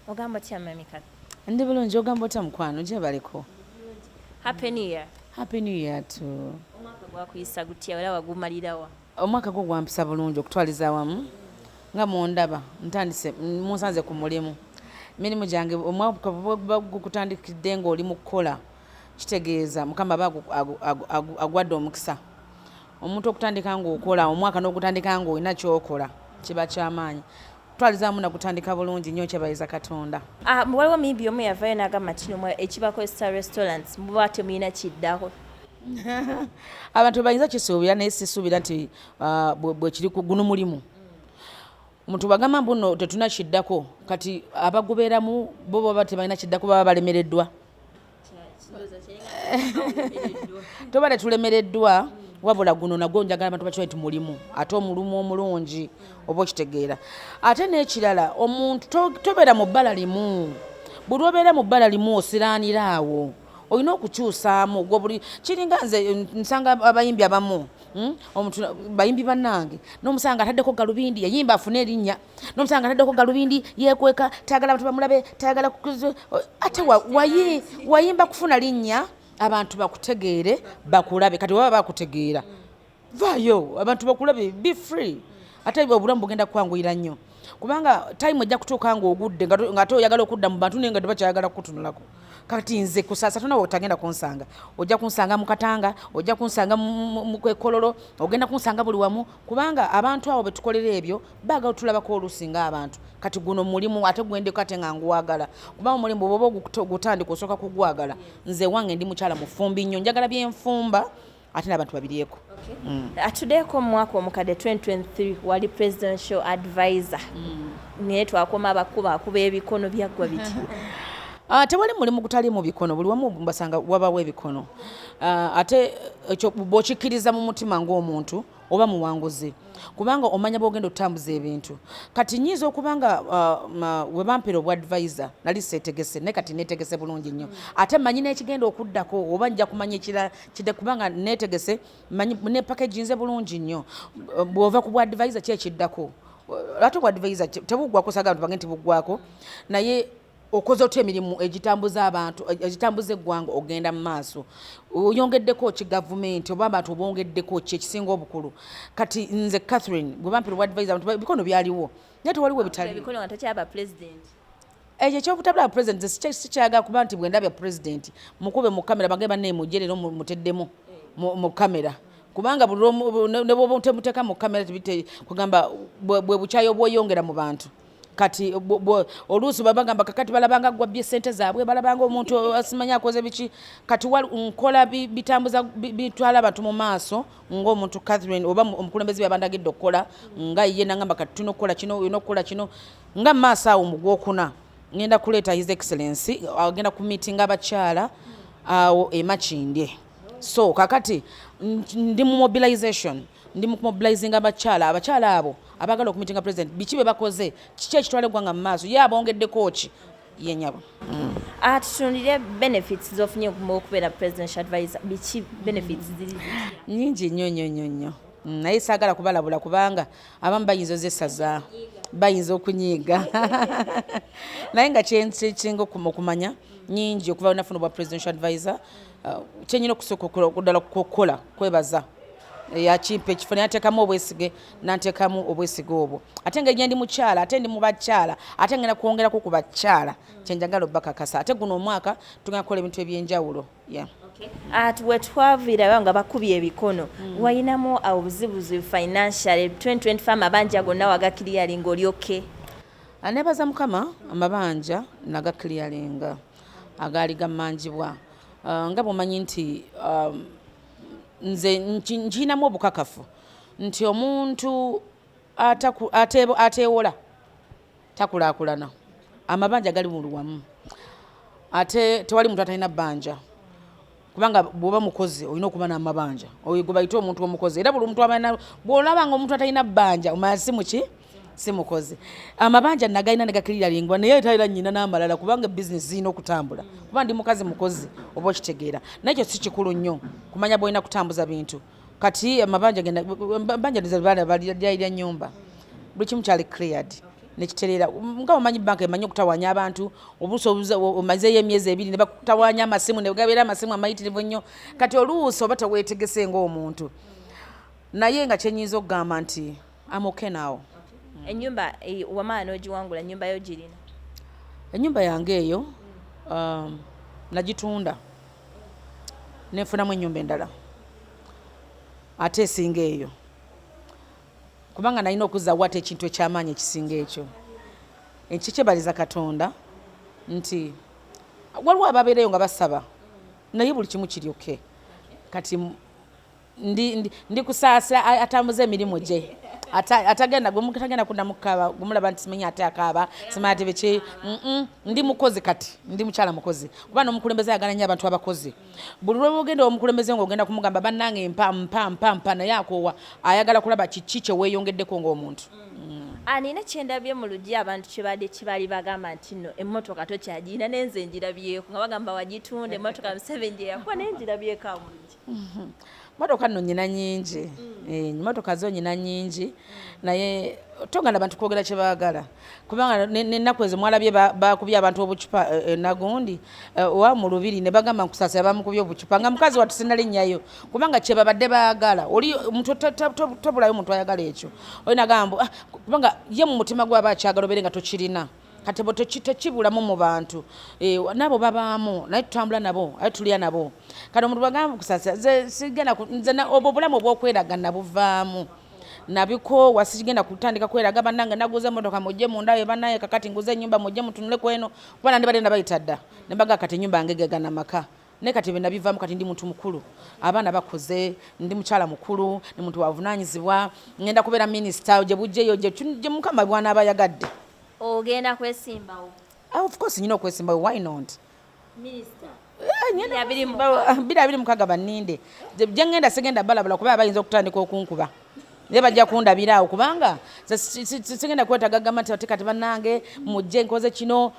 Ogamba otya Mamika? Ndi bulungi ogamba otya mukwano gye baliko? Happy New Year. Happy New Year too. Omwaka gwakuyisa gutya era wagumalirawa? Omwaka gwo gwampisa bulungi okutwaliza awamu nga mundaba ntandise musanze ku mulimu. Mirimu gyange omwaka gukutandikidde ng'oli mu kukola kitegeeza Mukama agwadde omukisa. Omuntu okutandika ng'okola omwaka n'ogutandika ng'olina ky'okola kiba ky'amaanyi. Twalizaamu na kutandika bulungi nnyo kyebayiza Katonda. Waliwo muyimbi omu yavaayo n'agamba kino ekibakozesa restaurants muba temulina kiddako. Abantu bayinza kisuubira naye sisuubira nti bwe kiri ku guno mulimu. Omuntu bagamba mbuno tetuna kiddako kati abagubeeramu bo baba tebalina kiddako baba balemereddwa. Tobale tulemereddwa wabula guno nagwo njagala abantu bakimanyi nti mulimu ate omulumu omulungi oba okitegeera. Ate n'ekirala omuntu tobeera mu bbala limu. Buli obeera mu bbala limu osiraanira awo. Olina okukyusaamu gwo buli kiringa nze nsanga abayimbi abamu omuntu bayimbi bannange n'omusanga ataddeko galubindi yayimba afune erinnya n'omusanga ataddeko galubindi yeekweka tayagala abantu bamulabe tayagala ate wayimba kufuna linnya abantu bakutegeere bakulabe kati baba bakutegeera vaayo abantu bakulabe be free ate obulamu bugenda kwanguyira nnyo kubanga time ejja kutuuka ng'ogudde ng'ate oyagala okudda mu bantu naye nga tebakyayagala kukutunulako. Kati nze kusaasa tona otagenda kunsanga ojja kunsanga mu Katanga ojja kunsanga mu Kwekololo ogenda kunsanga buli wamu kubanga abantu abo betukolera ebyo baagala tulabako olusinga abantu kati guno mulimu ate gwendeko ate nga nguwagala kubanga mulimu bwoba ogutandika osooka kugwagala nze wange ndi mukyala mufumbi nnyo njagala byenfumba ate n'abantu babirieko. Atuddeko mu mwaka omukadde 2023 wali presidential advisor naye twakoma akuba ebikono byaggwa biti. Tewali mulimu gutali mu bikono buli wamu mbasanga wabawo ebikono ate ekyo bw'okikkiriza mu mutima ng'omuntu oba muwanguzi kubanga omanya bw'ogenda otambuza ebintu kati nyiza okubanga we bampera obwa advisor nali seetegese naye kati neetegese bulungi nnyo ate manyi n'ekigenda okuddako oba njja kumanya ekirala kidde kubanga neetegese ne package nze bulungi nnyo bw'ova ku bwa advisor ki ekiddako ate obwa advisor tebuggwako saga abantu bange nti buggwako naye okoze otya emirimu egitambuza abantu egitambuza eggwanga ogenda mu maaso oyongeddeko ki gavumenti oba abantu obongeddeko ki ekisinga obukulu kati nze Catherine bwe bampira obwa advisor abantu bikono byaliwo naye tewaliwo ebitali bikono nga takyaba president ekyo ekyobutabula president sikyagala kuba nti bwe ndabya president mukube mu kamera bange banneemujjerero muteddemu mu kamera kubanga ne bwoba temuteeka mu kamera kugamba bwe bukyayo bweyongera mu bantu kati oluusi babagamba kakati balabanga gwabye sente zaabwe balabanga omuntu asimanya akoze biki kati nkola bitambuza bitwala abantu mu maaso ng'omuntu Catherine oba omukulembeze byabandagidde okukola nga ye nangamba kati tuno okukola kino olina okukola kino nga maaso awo mu gwokuna ngenda kuleeta his excellency agenda ku meeting abakyala awo emakindye so kakati ndi mu mobilization ndi mu mobilizing abakyala abo abagala okumitinga president biki be bakoze kiki ekitwala eggwanga mu maaso ye abongeddeko ki yenyabo. Tutundire benefits z'ofunye okubeera presidential advisor biki benefits ziri nyingi nnyo naye saagala kubalabula kubanga abamu bayinza ozessaza bayinza okunyiiga naye nga kyensinga okumanya nyingi okuva wenafuna obwa presidential advisor kyenyina okusooka okuddala kukola kwebaza yakimpa ekifo nateekamu obwesige nanteekamu obwesige obwo ate nga gye ndi mukyala ate ndi mu bakyala ate ngenda kwongerako ku bakyala kyenjagala obbakakasa ate guno omwaka tugenda kukola ebintu ebyenjawulo. We twaviirayo nga bakubye ebikono wayinamu obuzibuzi financial 2025 amabanja gonna wagakiriyalinga olyoke nebaza Mukama amabanja nagakiriyalinga agaali gamanjibwa nga bwomanyi nti nze nkinamu obukakafu nti omuntu ateewola takulaakulana amabanja gali mu luwamu ate tewali muntu atalina bbanja kubanga bw'oba mukozi olina okuba n'amabanja oyo gwe bayita omuntu omukozi era buli omuntu bw'olabanga omuntu atalina bbanja omanya si mukozi amabanja nagalina negakirilalingwa naye talina nnyina n'amalala kubanga bizinesi zirina okutambula kuba ndi mukazi mukozi oba okitegeera nakyo si kikulu nnyo kumanya bwolina kutambuza bintu kati amabanja banja lyalya nnyumba buli kimu kyali cleared nekiterera nga omanyi banka emanyi okutawanya abantu obuso omazeeyo emyezi 2 ne bakutawanya amasimu ne gabeera amasimu amayitirivu nnyo kati oluusi oba teweetegese ng'omuntu naye nga kyenyinza okugamba nti amoke naawo. Ennyumba wamaana ogiwangula ennyumba yo girina? Ennyumba yange eyo nagitunda nenfunamu ennyumba endala ate esinga eyo kubanga nalina okuzaawo ate ekintu ekyamaanyi ekisinga ekyo ekikyebaliza Katonda nti waliwo ababeereyo nga basaba naye buli kimu kiryoke kati ndi Kusaasira atambuza emirimu gye atagenda gwemutagenda kudamukaba gumulaba nti simanyi ate akaaba simanyi ate biki ndi mukozi kati ndi mukyala mukozi kuba n'omukulembeze ayagala nnyo abantu abakozi buli lw'ogenda omukulembeze ng'ogenda kumugamba bannange mpa naye akoowa ayagala kulaba kiki kye weeyongeddeko ng'omuntu. Nina kyendabye mu luggi abantu kibali bagamba nti nno emmotoka tokyagirina nenze njirabyeko nga bagamba wagitunda emmotoka Museveni gye yakuba naye njirabyeko mu luggi. Motoka nno nyina nyingi motoka zo nyina nyingi naye tongana abantu kwogera kye baagala kubanga n'ennaku ezo mwalabye bakubye abantu obucupa nagundi wa mu Lubiri ne bagamba Kusaasira bamukubye obucupa nga mukazi watu sinalinnyayo kubanga kye babadde baagala oli omuntu tobulayo omuntu ayagala ekyo oli nagamba kubanga ye mu mutima gwaba akyagala obeere nga tokirina kati bo tekibulamu mu bantu nabo babaamu naye tutambula nabo aye tulya nabo kati omuntu bagamba Kusaasira sigenda obwo bulamu obw'okweragana buvaamu nabiko wasigenda kutandika kweraga bannange naguze emmotoka mujje mundayo bannaye kakati nguze ennyumba mujje mutunule kweno kuba nandi badde nabayita dda ne mbaga kati ennyumba yange gegana maka ne kati bwe nabivaamu kati ndi muntu mukulu abaana bakoze ndi mukyala mukulu ne muntu wavunaanyizibwa ngenda kubeera minisita gye bujjeyo gye mukama bwana abayagadde. Ogenda kwesimbawo? Of course nyina okwesimbawo, why not? Minister. Bira biri mukaga baninde. Gye ngenda sigenda balabala kuba bayinza okutandika okunkuba. Ne bajja kundabira awo kubanga sigenda kwetaga gamati ate kati bannange mujje nkoze kino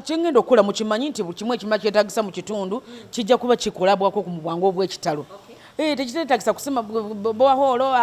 kingenda okula mukimanyi nti kimwe ekima kyetagisa mu kitundu kijja kuba kikolabwako ku mubwangu obw'ekitalo. Tekiteetagisa kusema bwaholo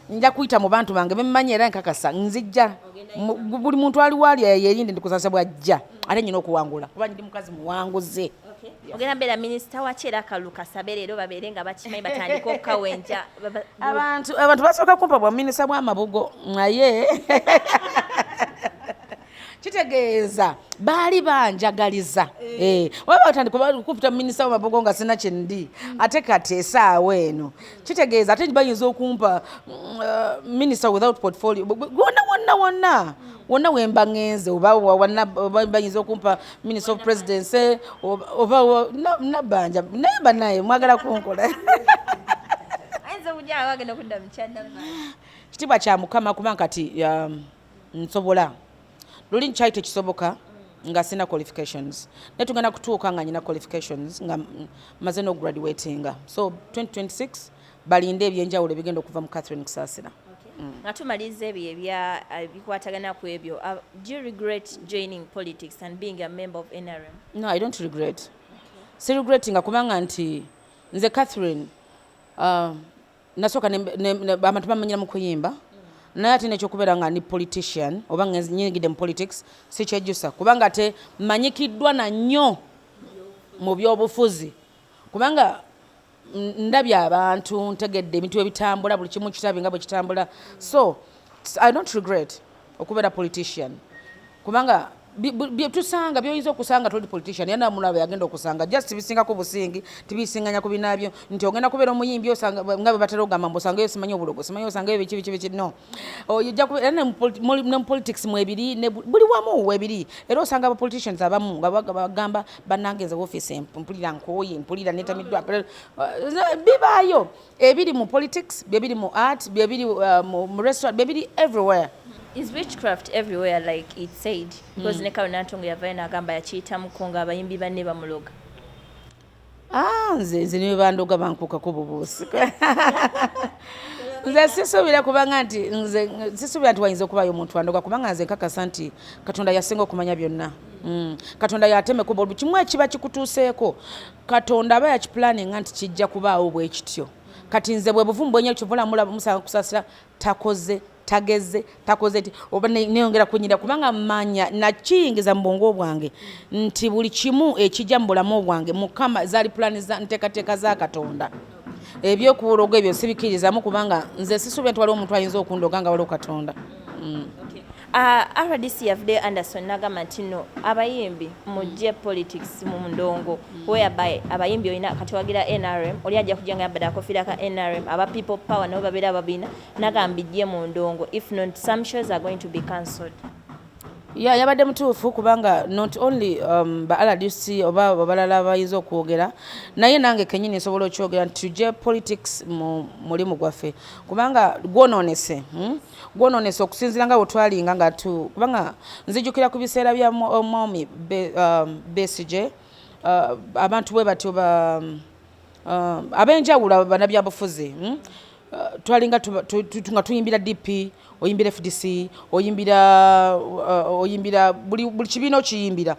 nja kuyita mu bantu bange bemmanyi era nkakasa nzijja buli muntu ali wali yerinde ndi Kusaasira bwajja ate nyina okuwangula kuba ndi mukazi muwanguze. Ogenda mbeera minisita wa Kyera Kalukasabere leero babeere nga bakimanyi batandika okukawenja abantu basooka kumpa bwa minisita bw'amabugo naye kitegeeza baali banjagaliza waba batandika kumputa minisita w'amabugo nga sina kyendi ate kati esaawa eno kitegeeza ate bayinza okumpa minisita without portfolio wonna wemba ngenze oba bayinza okumpa minister of presidency oba nabanja naye bannaye mwagala kunkola kitibwa kya Mukama kuba kati nsobola luli nkyali tekisoboka nga sina qualifications naye tugenda kutuuka nga nyina qualifications nga maze n'ograduatinga so 2026 balinde ebyenjawulo ebigenda okuva mu Catherine Kusaasira. Nga tumaliza ebyo ebikwatagana ku ebyo, do you regret joining politics and being a member of NRM? No, I don't regret. Si regretting kubanga nti nze Catherine nasooka abantu bamanyira mu kuyimba naye ate nekyokubeera nga ndi politician oba nyingidde mu politics si kyejjusa kubanga ate manyikiddwa na nnyo mu byobufuzi kubanga ndabye abantu ntegedde ebintu ebitambula buli kimu kitabi nga bwe kitambula so I don't regret okubeera politician kubanga tusanga byoyinza okusanga toli politician yana mulaba yagenda okusanga just bisingako busingi tibisinganya ku binabyo nti ogenda kubeera omuyimbi osanga nga batera ogamba mbosanga simanyi obulogo simanyi osanga biki no ojja kubeera ne politics mu ebiri ne buli wamu webiri era osanga aba politicians abamu nga bagamba bannange nze office mpulira nkoye mpulira netamiddwa bibayo ebiri mu politics bibiri mu art bibiri mu restaurant bibiri everywhere. Is witchcraft everywhere like it said? Because neka unatongo yavaye nagamba yakiyita mukonga abayimbi banne bamuloga. Nze niwe bandoga bankuka ko bubuusi. Nze sisuubira kubanga nti nze sisuubira nti wayinza okubayo omuntu wandoga kubanga nze nkakasa nti Katonda yasinga okumanya byonna. Katonda yateme ku buli kimu ekiba kikutuuseeko Katonda aba yakipulaninga nti kijja kubaawo bwe kityo. Kati nze bwe buvumbu bwenye kyovula mulaba musanga Kusaasira takoze tageze takoze ti oba neyongera kunyira kubanga manya nakiyingiza mu bwongo bwange nti buli kimu ekijja mu bulamu bwange Mukama zaali pulani za nteekateeka za Katonda ebyokubuloga ebyo sibikirizamu kubanga nze sisuubira nti waliwo omuntu ayinza okundoga nga waliwo Katonda. RDC yavudde Anderson n'agamba nti nno abayimbi mujje politics mu ndongo whereby abayimbi olina kati wagira NRM oli ajja kujja nga yambadde akakofiira ka NRM aba people power nabo babeera ababiina n'agamba ijje mu ndongo if not some shows are going to be cancelled. Yabadde mutuufu kubanga not only ba RDC oba balala abayinza okwogera naye nange kenyini nsobola okyogera nti tujje politics mu mulimu gwaffe kubanga gwonoonese okusinziira nga bwetwalinga nga kubanga nzijukira ku biseera bya omwami Besigye abantu bwe batyo ab'enjawulo banabyabufuzi twalinga nga tuyimbira DP oyimbira FDC oyimbira buli kibiina okiyimbira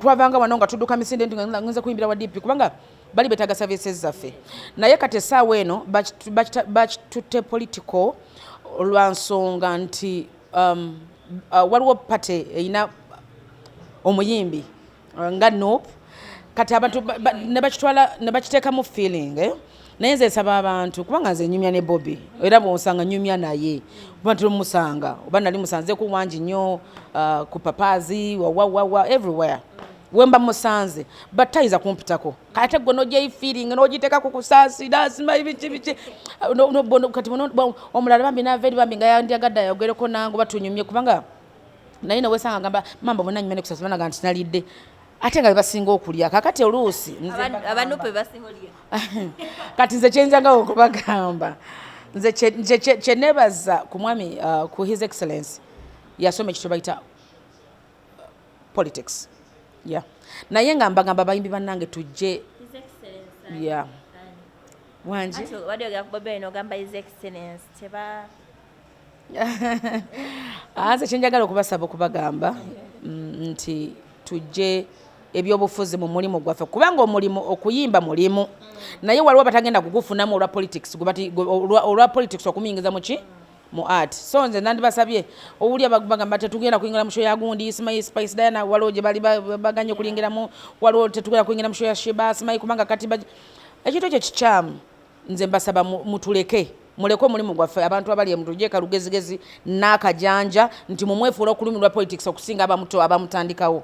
twavanga wano nga tudduka misinde ngenza kuyimbira wa DP kubanga bali betaaga services zaffe naye kati essaawa eno bakitutte political lwa nsonga nti waliwo pate erina omuyimbi nga Nope kati abantu ne bakiteekamu feeling naye nze nsaba abantu kubanga nze nyumya ne Bobby era bw'onsanga nyumya naye kuba tulumusanga oba nali musanze ku wangi nnyo ku papaazi wawawawa everywhere wemba musanze but tayiza kumpitako kate gwe n'ogyayo feeling n'ogiteeka ku Kusaasira simanyi biki kati omulala bambi n'ava eri bambi nga yandyagadde ayogereko nange batunyumye kubanga naye newesanga agamba mamba bonna nyumya ne Kusaasira naga nti nalidde ate nga bebasinga okulya kakati oluusi abanupe basinga olya kati nze kyenjangawo okubagamba nze kyenebaza ku mwami ku his excellence yasoma ekitwe bayita politics naye nga mbagamba bayimbi bannange tujje wangi nze kyenjagala okubasaba okubagamba nti tujje ebyobufuzi mu mulimu gwaffe kubanga omulimu okuyimba mulimu naye waliwo batagenda kugufunamu olwa politics okumuyingiza muki mu art so nze nandibasabye owulya bagamba tetugenda kuyingira mu show ya gundi simanyi Spice Diana waliwo gye bali baganye kulingiramu waliwo tetugenda kuyingira mu show ya Shiba simanyi kubanga kati ekintu ekyo kikyamu nze mbasaba mutuleke muleke omulimu gwaffe abantu abali emutujeka lugezigezi n'akajanja nti mumwefuula okulumirwa politics okusinga abamutandikawo.